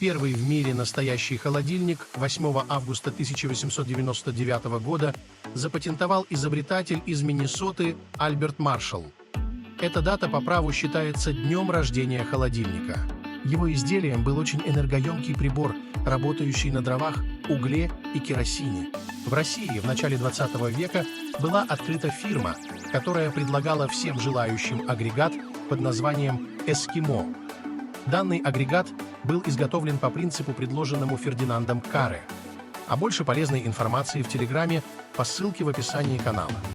Первый в мире настоящий холодильник 8 августа 1899 года запатентовал изобретатель из Миннесоты Альберт Маршалл. Эта дата по праву считается днем рождения холодильника. Его изделием был очень энергоемкий прибор, работающий на дровах, угле и керосине. В России в начале 20 века была открыта фирма, которая предлагала всем желающим агрегат под названием «Эскимо». Данный агрегат был изготовлен по принципу, предложенному Фердинандом Каре. А больше полезной информации в Телеграме по ссылке в описании канала.